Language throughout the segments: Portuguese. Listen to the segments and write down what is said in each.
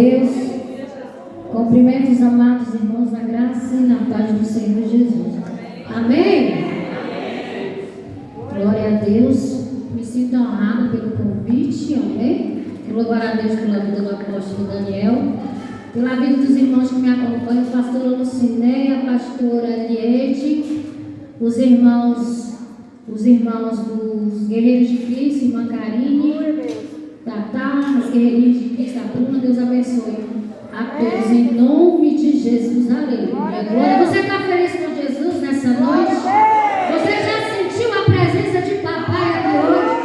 Deus, cumprimento os amados irmãos na graça e na paz do Senhor Jesus. Amém? Glória a Deus. Me sinto honrada pelo convite. Amém? Louvar a Deus pela vida do apóstolo Daniel, pela vida dos irmãos que me acompanham, a pastora Lucinéia, a pastora Eliette, os irmãos dos Guerreiros de Cristo, irmã Karine, Tatá, as guerreirinhas de Cristo, a Bruna. Deus abençoe a todos em nome de Jesus. Aleluia. Glória. Você está feliz com Jesus nessa noite? Você já sentiu a presença de papai aqui hoje?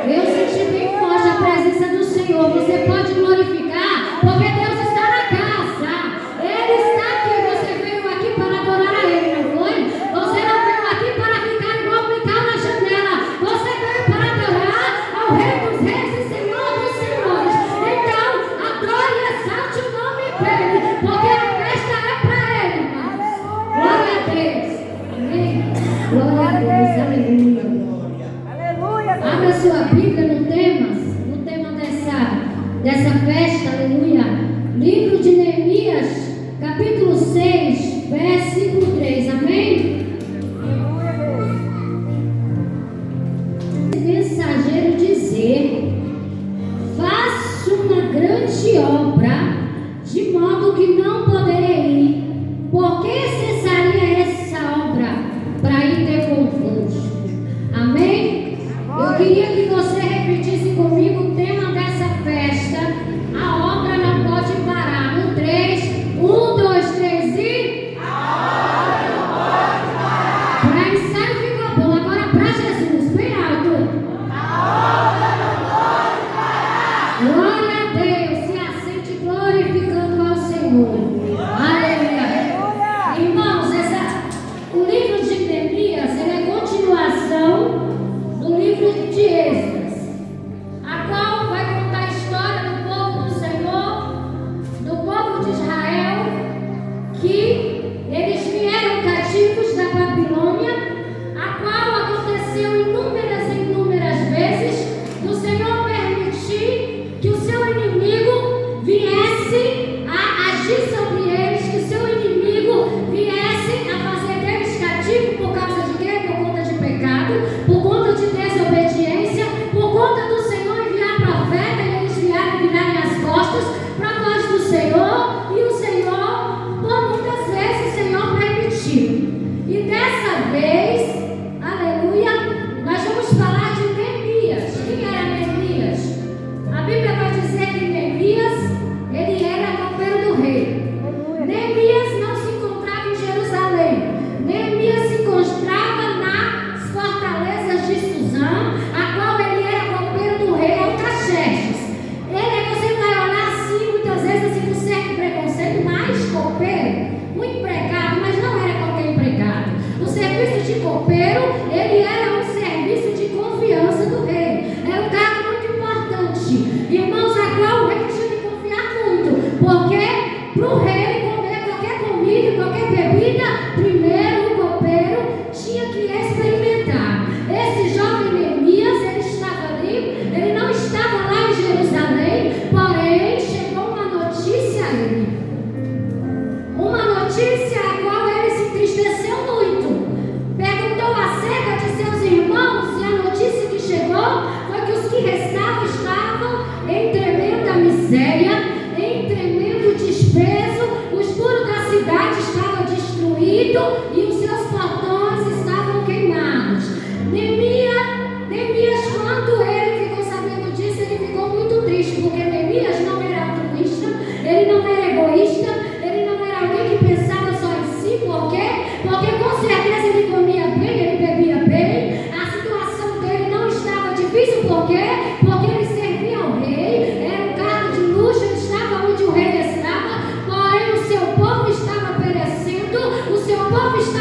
Eu senti bem forte a presença do Senhor. Você pode glorificar, porque Deus está na casa. Ele está aqui. Você veio aqui para adorar a Ele, não foi? Você não veio aqui para ficar igual Micael na janela. Você veio para adorar ao Rei dos Reis e Senhor dos Senhores. Então, adore e exalte o nome dEle, porque a festa é para Ele, irmãos. Glória a Deus. Amém. Glória a Deus. Aleluia. Abra sua Bíblia no tema dessa festa, aleluia. Livro de Neemias, capítulo 6, versículo 3, amém? Mensageiro dizer: faço uma grande obra, de modo que não poderei ir. Por que cessaria essa obra para ir ter convosco? Amém? Eu queria que você repetisse comigo o tema dessa festa. A obra não pode parar. No 3, 1, 2, 3 e... A obra não pode parar. Para ensaio ficou bom. Agora para Jesus, bem alto. A obra não pode parar. Glória a Deus. Se assente glorificando ao Senhor. Aleluia. Irmãos, o livro de Neemias, ele é continuação do livro de Esdras, a qual vai contar a história do povo do Senhor, do povo de Israel, que eles vieram cativos da Babilônia, a qual aconteceu inúmeras vezes do Senhor permitir que o seu inimigo viesse a agir sobre eles, que o seu inimigo viesse a fazer deles cativos por causa de quê? Por conta de pecado, por conta de desobediência, por conta do Senhor enviar profeta e eles virarem as costas para a voz do Senhor, e o Senhor, por muitas vezes, o Senhor permitiu. E dessa vez, aleluia, nós vamos falar de Neemias. Quem era Neemias? A Bíblia vai dizer que Neemias, ele era copeiro do rei. Neemias não se encontrava em Jerusalém. Neemias se encontrava nas fortalezas de Suzã, a qual ele era copeiro do rei Artaxerxes. Você vai olhar assim, muitas vezes assim, com certo preconceito, mas copeiro, um empregado, mas não era qualquer empregado. O serviço de copeiro, ele era um serviço de confiança do rei. Era um cargo muito importante. Irmãos, a qual o rei tinha que confiar muito, porque para o rei comer qualquer comida, qualquer bebida, primeiro o copeiro tinha que experimentar. Esse jovem Neemias, ele estava ali, ele não estava lá em Jerusalém, porém chegou uma notícia a ele. Uma notícia a qual ele se entristeceu muito. Perguntou acerca de seus irmãos, e a notícia que chegou foi que os que restavam estavam em tremenda miséria, em tremendo desprezo. Os muros da cidade estavam destruídos e os seus portões estavam queimados. Neemias, quando ele ficou sabendo disso, ele ficou muito triste, porque Neemias não era altruísta, ele não era egoísta, ele não era alguém que pensava só em si. Por quê? Porque com certeza ele comia bem, ele bebia bem, a situação dele não estava difícil. Por quê? Porque ele servia ao rei, era um cargo de luxo, ele estava onde o rei estava, porém o seu povo estava perecendo, o seu povo estava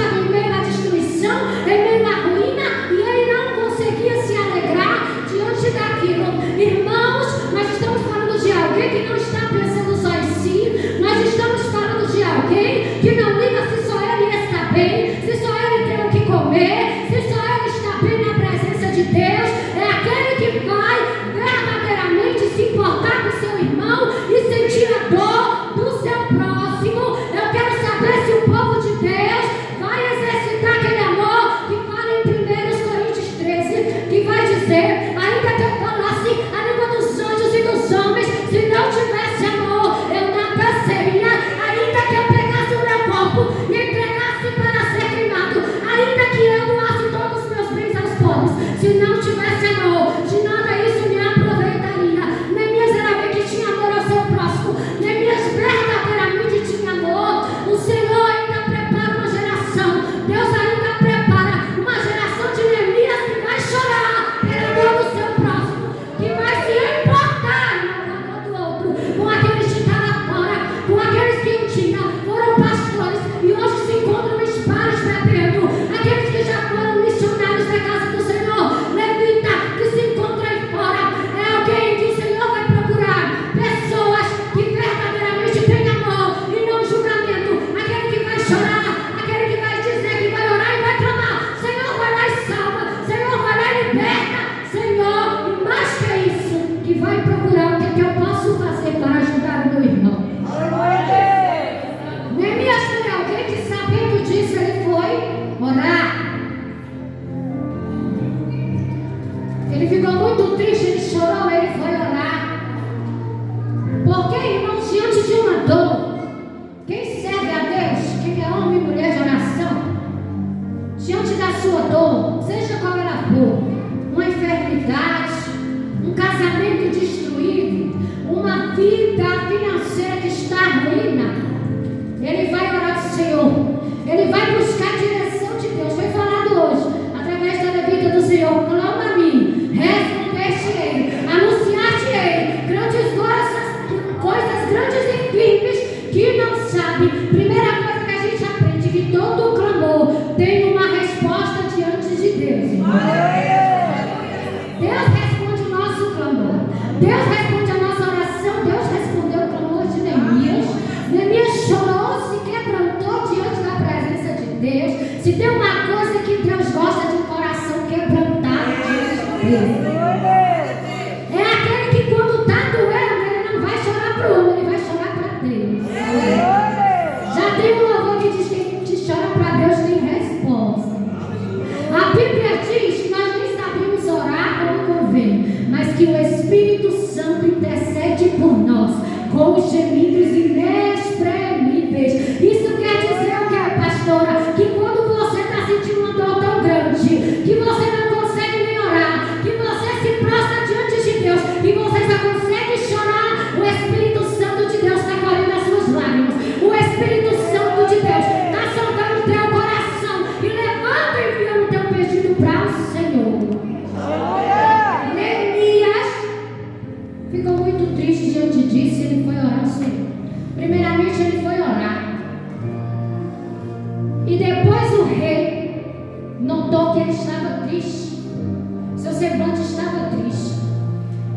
vai buscar a direção de Deus. Foi falado hoje, através da vida do Senhor. Clama a mim, responder-te-ei, anunciar-te-ei grandes coisas grandes e firmes que não sabe. Primeira coisa que a gente aprende, que todo clamor tem uma resposta diante de Deus. Deus responde o nosso clamor. Deus responde a nossa oração. Deus respondeu o clamor de Neemias. Neemias chorou, se quebrantou diante da presença de Deus. Se tem uma coisa que Deus gosta, de um coração quebrantado diante de Deus. É aquele que quando está doendo, ele não vai chorar para o homem, ele vai chorar para Deus. Já tem um louvor que diz que a gente chora para Deus tem resposta. A Bíblia diz que nós nem sabemos orar como convém, mas que o Espírito Santo intercede por nós com os gemidos inexprimíveis. Isso quer dizer o que, pastora? Que quando você está sentindo uma dor tão grande, que você não consegue nem orar, que você se prostra diante de Deus e você só consegue chorar, o Espírito Santo de Deus está colhendo as suas lágrimas. O Espírito Santo de Deus está sondando o teu coração e levanta e enviando o teu pedido para o Senhor. Neemias ficou muito triste diante disso e ele foi orar ao Senhor. Primeiramente ele foi orar. E depois o rei notou que ele estava triste. Seu semblante estava triste.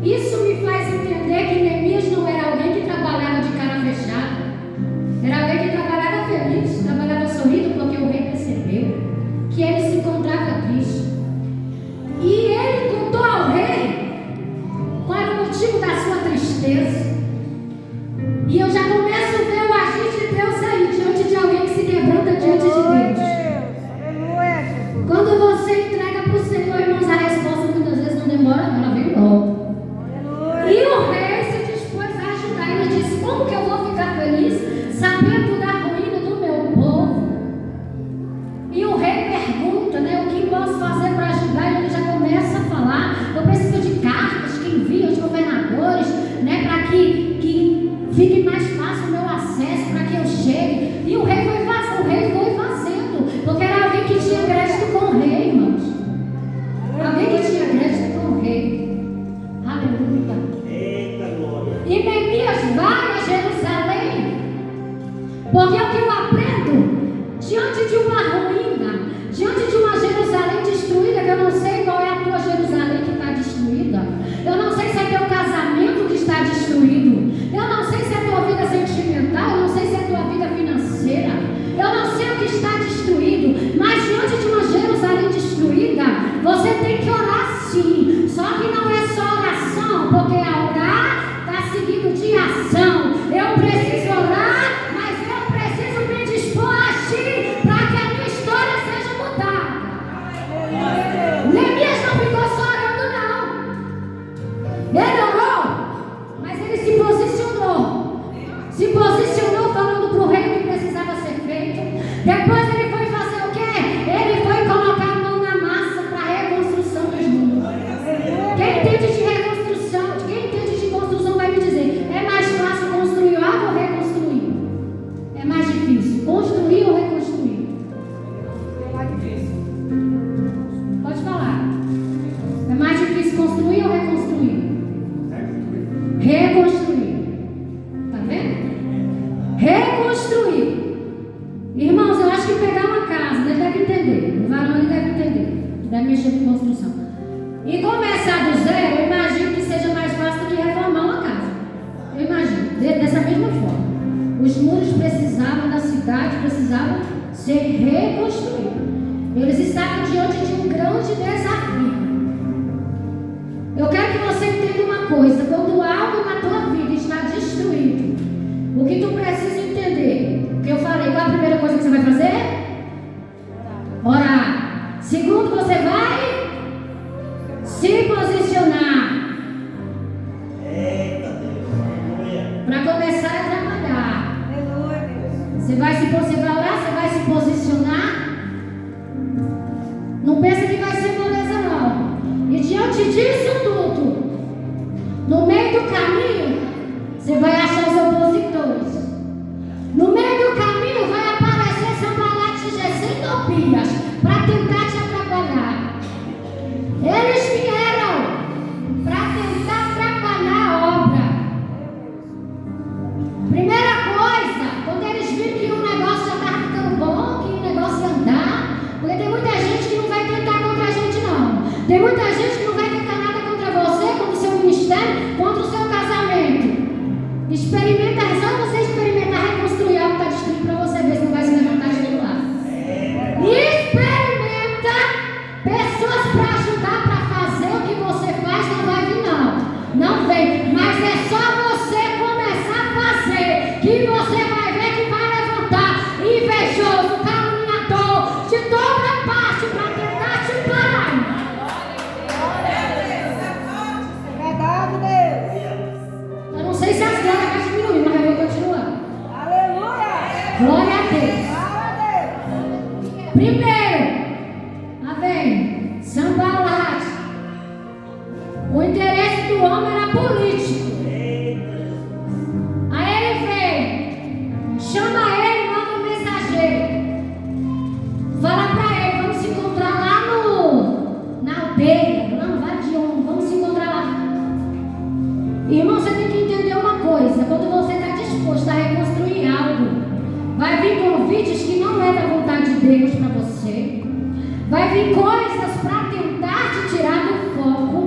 Isso me faz entender que Neemias não era alguém que trabalhava de cara fechada. Era alguém que trabalhava feliz, trabalhava sorrindo, porque o rei percebeu que ele se encontrava triste. E ele contou ao rei qual era o motivo da sua tristeza. E eu já começo a ver o agir de Deus aí, diante de alguém que se quebranta diante de Deus. Quando você entrega para o Senhor, irmãos, a resposta muitas vezes não demora, ela vem logo. E o rei se dispôs a ajudar. Ele disse: como que eu vou ficar feliz sabendo da ruína do meu povo? E o rei pergunta, né, o que posso fazer para ajudar? E ele já começa a falar: eu preciso de cartas que enviam os governadores, né, para que fique mais fácil o meu acesso, para que eu chegue. E o rei foi fazendo, porque era alguém que tinha crédito com o rei, irmãos. Alguém que tinha crédito com o rei. Aleluia. Eita glória. E Neemias vai a Jerusalém, porque o que eu aprendo, diante de uma ruína, diante de uma Jerusalém destruída, que eu não sei qual é a tua Jerusalém que está destruída. Eu não sei se é teu casamento que está destruído. Eu não sei se é a tua vida sentimental. Eu não sei se é a tua vida financeira. Eu não sei o que está destruído. Mas diante de uma Jerusalém destruída, você tem que orar sim. Só que não é só oração, porque a orar está seguido de ação. Eu preciso orar, mas eu preciso me dispor a agir para que a minha história seja mudada. Neemias não ficou só orando, não. Ele orou, mas ele se posicionou. Se posicionou falando para o rei o que precisava ser feito. Depois ele foi fazer o quê? Ele foi colocar a mão na massa para a reconstrução dos mundos. Quem entende de reconstrução, quem entende de construção vai me dizer: é mais fácil construir algo ou reconstruir? É mais difícil construir ou reconstruir? É mais difícil. Pode falar. É mais difícil construir ou reconstruir? Reconstruir. Tá vendo? Reconstruir. Irmãos, eu acho que pegar uma casa, ele deve entender. O varão ele deve entender. Deve mexer com construção. E começar do zero, eu imagino que seja mais fácil do que reformar uma casa. Eu imagino. Dessa mesma forma. Os muros precisavam da cidade, precisavam ser reconstruídos. Eles estavam diante de um grande desafio. Eu quero que você entenda uma coisa: quando algo na tua vida está destruído, o que tu precisa entender, o que eu falei, qual a primeira coisa que você vai fazer? Orar. Segundo, você vai se posicionar para começar a trabalhar. Você vai orar, você vai se posicionar. Não pensa que vai ser moleza, não. E diante disso tudo, no meio do caminho, você vai achar os opositores. No meio do caminho vai aparecer Sanbalate e Gesem Experimenta, só você experimentar reconstruir algo que está destruído para você ver se não vai se levantar de lá. Experimenta pessoas para ajudar para fazer o que você faz, não vai vir não. Não vem, mas é só você começar a fazer que você vai ver que vai levantar invejoso, caluniador, de toda parte para tentar te parar. Verdade, Deus. Eu não sei se as glórias vai diminuir, mas eu vou continuar. Aleluia. Glória a Deus. Glória a Deus. Primeiro, amém, Sanbalate. O interesse do homem era político. Aí ele veio, chama ele, manda um mensageiro. Fala pra ele, vamos se encontrar lá na aldeia. Não, vai de onde? Vamos se encontrar lá. Irmão, você tem que entender uma coisa. Quando você está disposto a reconstruir algo, vai vir convites que não é da vontade de Deus para você. Vai vir coisas para tentar te tirar do foco.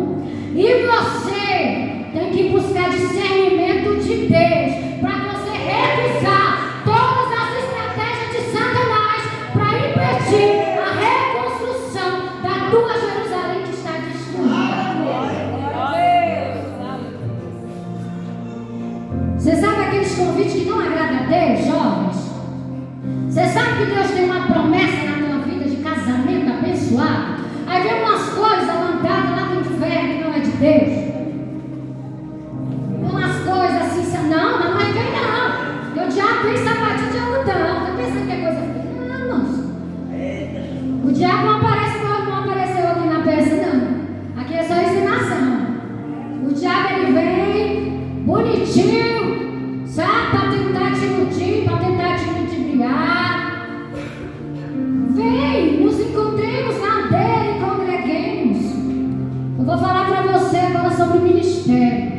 E você tem que buscar discernimento de Deus para você revisar todas as estratégias de Satanás para impedir a reconstrução da tua Jerusalém que está destruída. Você sabe aqueles convites que não agradam a Deus, jovens? Você sabe que Deus tem uma promessa na tua vida de casamento abençoado? Aí vem umas coisas mandadas lá do inferno que não é de Deus. Umas coisas assim, não é feio não. Eu diabo vem sapatinho de algodão. Tá pensando que é coisa feia? Não, não. O diabo não aparece como não apareceu aqui na peça, não. Aqui é só ensinação. O diabo ele vem bonitinho, sabe? Para tentar te iludir, para tentar te ludibriar. Vem, nos encontremos na aldeia e congreguemos. Eu vou falar para você agora sobre ministério.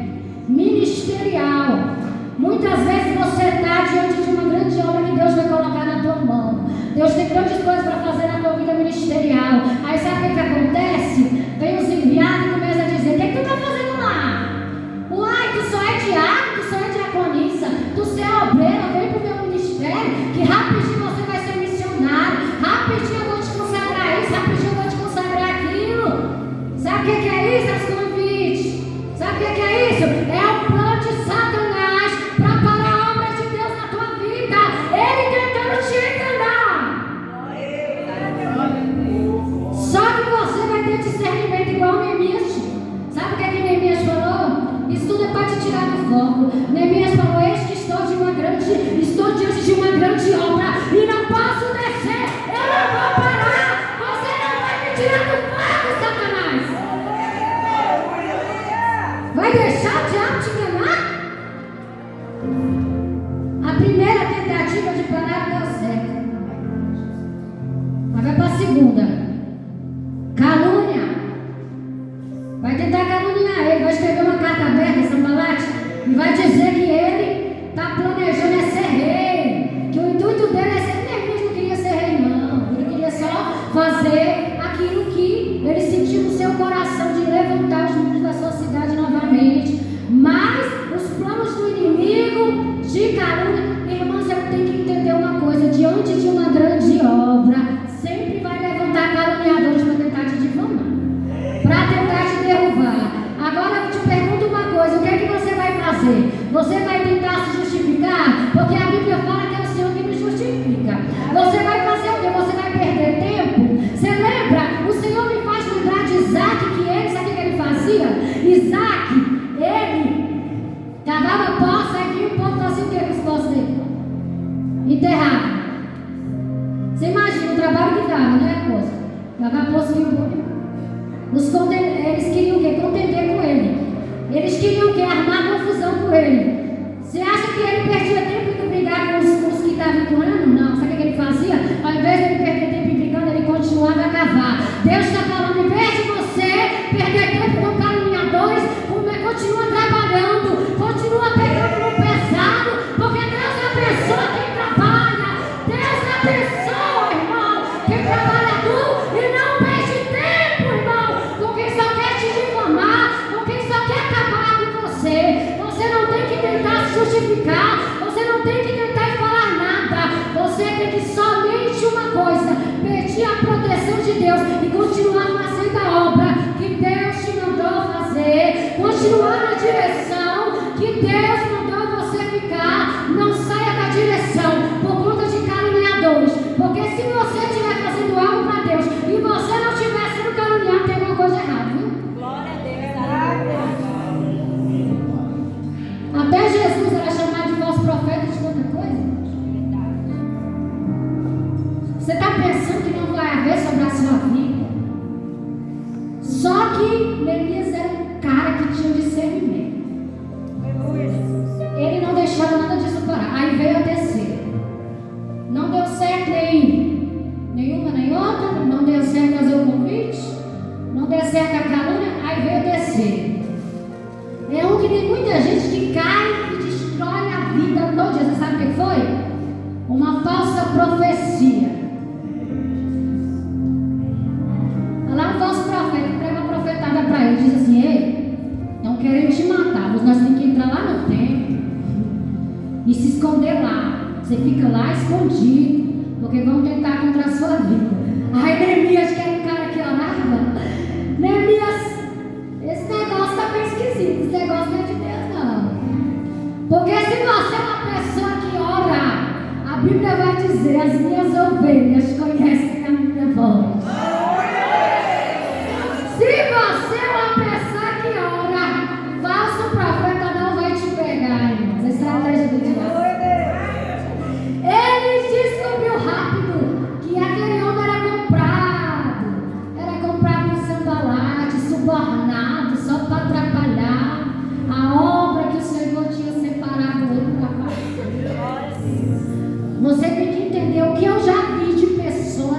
Ministerial. Muitas vezes você está diante de uma grande obra que Deus vai colocar na tua mão. Deus tem grandes coisas para fazer na tua vida ministerial. Aí sabe o que acontece? Vem os enviados e começa a dizer: o que tu está fazendo lá? Uai, tu só é diácono, tu só é diaconisa, tu só é obreira, vem pro meu ministério, que rapidinho você vai ser missionário, rapidinho eu vou te consagrar isso, rapidinho eu vou te consagrar aquilo. Sabe o que é isso? As convites. Sabe o que é isso? É o plano de Satanás para parar a obra de Deus na tua vida. Ele tentando te enganar. Só que você vai ter discernimento igual Neemias. Sabe o que Neemias falou? Isso tudo é para te tirar do foco. Neemias falou: eis que estou diante de uma grande obra e não posso descer. Eu não vou parar. Você não vai me tirar do foco, Satanás. Vai deixar o diabo te enganar? A primeira tentativa de parar não deu certo. Mas vai para a segunda. Calúnia. Vai tentar caluniar ele. Vai escrever uma carta aberta em Sanbalate e vai dizer que ele está planejando ser rei. Que o intuito dele é ser. Ele não queria ser rei, não. Ele queria só fazer aquilo que ele sentiu no seu coração de levantar os muros da sua cidade novamente. Mas os planos do inimigo de calúnia. Irmãos, você tem que entender uma coisa: diante de uma grande obra, sempre vai levantar caluniadores para tentar te difamar, para tentar te derrubar. Agora eu te pergunto uma coisa: o que é que você vai fazer? Você vai tentar se justificar? Porque a Bíblia fala que é o Senhor que nos justifica. Você vai fazer o quê? Você vai perder tempo? Você lembra? O Senhor me faz lembrar de Isaac, que ele, sabe o que ele fazia? Isaac, ele cavava poça e vinha o povo fazia o que com os poços dele? Enterrava. Você imagina o trabalho que dava, não é, moça? Cavar poço e vinha o povo. Eles queriam o quê? Contender com ele. Eles queriam o quê? Armar confusão com ele. Você acha que ele perdia tempo em brigar com os que estavam entoando? Não. Sabe o que ele fazia? Ao invés de ele perder tempo brigando, ele continuava a cavar. Deus está falando: em vez de você perder tempo com caluniadores, continua trabalhando, continua pegando no pesado, porque Deus abençoa quem trabalha. Deus abençoa, irmão, quem trabalha duro e não perde tempo, irmão, com quem só quer te difamar, com quem só quer acabar com você. Você não tem que tentar se justificar. tinha que somente uma coisa: pedir a proteção de Deus e continuar fazendo a obra que Deus te mandou fazer, continuar na direção que Deus mandou você ficar. Não saia da direção por conta de caluniadores, porque se você estiver fazendo algo para Deus e você não estiver sendo caluniado, tem alguma coisa errada, viu? Glória a Deus. Até Jesus era chamado de falso profeta de outra coisa. Você está pensando que não vai haver sobre a sua vida? Só que Neemias era um cara que tinha discernimento. Aleluia, Jesus. Ele não deixava nada disso parar. Aí veio a terceira. Não deu certo nenhuma nem outra. Não deu certo fazer o convite. Não deu certo a calúnia. Aí veio a terceira. É um que tem muita gente que cai e destrói a vida todo dia. Você sabe o que foi? Uma falsa profecia. Lá um falso profeta prega uma profetada para ele. Diz assim: ei, não querem te matar, mas nós temos que entrar lá no templo e se esconder lá. Você fica lá escondido, porque vão tentar contra a sua vida. Aí Neemias, que era um cara que orava, Neemias, esse negócio está bem esquisito. Esse negócio não é de Deus, não. Porque se você é uma pessoa que ora, a Bíblia vai dizer: as minhas ovelhas conhecem a minha voz. Se você é uma pessoa que ora, falso profeta não vai te pegar, irmãos. A estratégia do diabo. Ele descobriu rápido que aquele homem era comprado em Sambalate, subornado, só para atrapalhar a obra que o Senhor tinha separado ele para fazer. Você tem que entender o que eu já vi de pessoas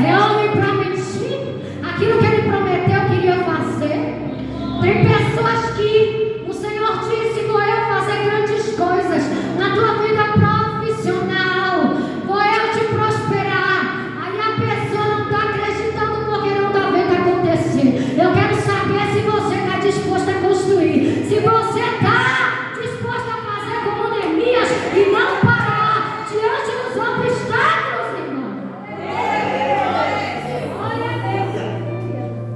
Eu me prometi aquilo que Ele prometeu que iria fazer. Tem pessoas que o Senhor disse: vou eu fazer grandes coisas na tua vida profissional, vou eu te prosperar. Aí a pessoa não está acreditando porque não está vendo acontecer. Eu quero saber se você está disposto a construir, se você está disposto a fazer como Neemias e não parar diante dos obstáculos, irmão.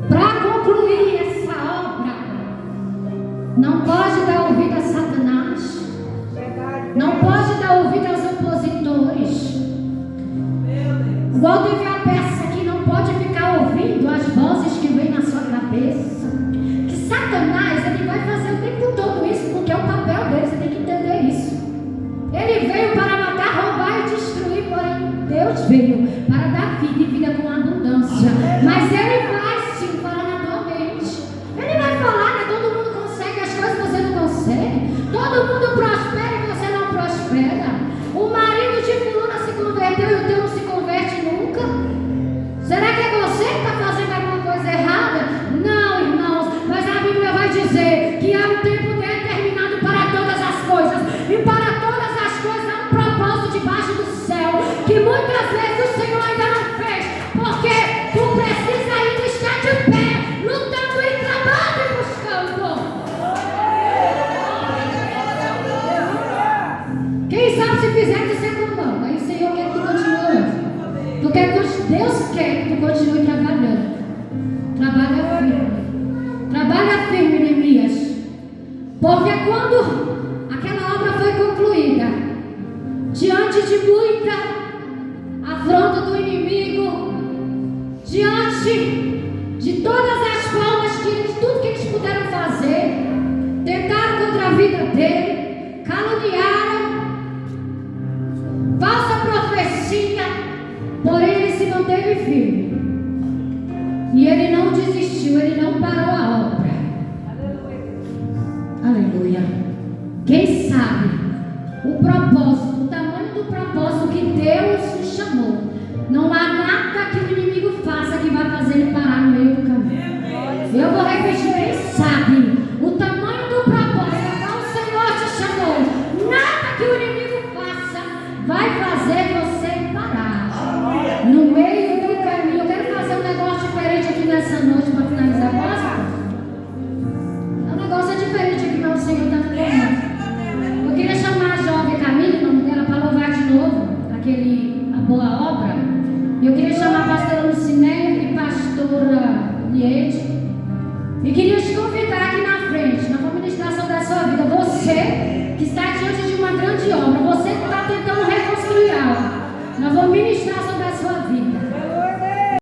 Para concluir essa obra, não pode dar ouvido a Satanás, não pode dar ouvido aos opositores. Igual teve a peça que não pode ficar ouvindo as vozes que vêm na sua cabeça. Que Satanás, ele vai fazer o tempo todo isso, porque é o papel dele, você tem que entender isso. Ele veio para matar, roubar e destruir, porém Deus veio para dar vida e vida com abundância. Mas Ele vai sim falar na tua mente. Ele vai falar, né? Todo mundo consegue as coisas, você não consegue. Todo mundo prospera e você não prospera. O marido de fulana se converteu e o teu não se converte nunca. Será que é você que está fazendo alguma coisa errada? Não, irmãos, mas a Bíblia vai dizer que há um tempo determinado para todas as coisas, e para todas as coisas há um propósito debaixo do céu, que muitas vezes o Senhor ainda não fez, porque tu precisa ainda estar de pé, lutando e clamando e buscando. Quem sabe se fizer de segunda mão, aí o Senhor quer que tu continue. Deus quer que tu continue trabalhando. Trabalha firme. Trabalha firme, Neemias. Porque quando aquela obra foi concluída, diante de muita afronta do inimigo, diante de todas as formas tudo que eles puderam fazer, tentaram contra a vida dele, caluniaram, falsa profecia, porém ele se manteve firme. E ele não desistiu, ele não parou a obra. Aleluia. Quem sabe o propósito, o tamanho do propósito que Deus nos chamou, não há nada que o inimigo faça que vai fazer ele parar no meio do caminho. Eu vou repetir, quem sabe o tamanho do propósito a qual o Senhor te chamou, nada que o inimigo faça vai fazer você parar no meio do caminho. Eu quero fazer um negócio diferente aqui nessa noite para finalizar. Posso? É um negócio diferente aqui, mas o Senhor está me chamando. Eu queria chamar a jovem Camila, o nome dela, para louvar de novo a boa obra. Eu queria chamar a pastora Lucinéia e a pastora Liede. E queria te convidar aqui na frente, na administração da sua vida. Você que está diante de uma grande obra, você que está tentando reconstruir algo, nós vamos ministrar sobre a sua vida.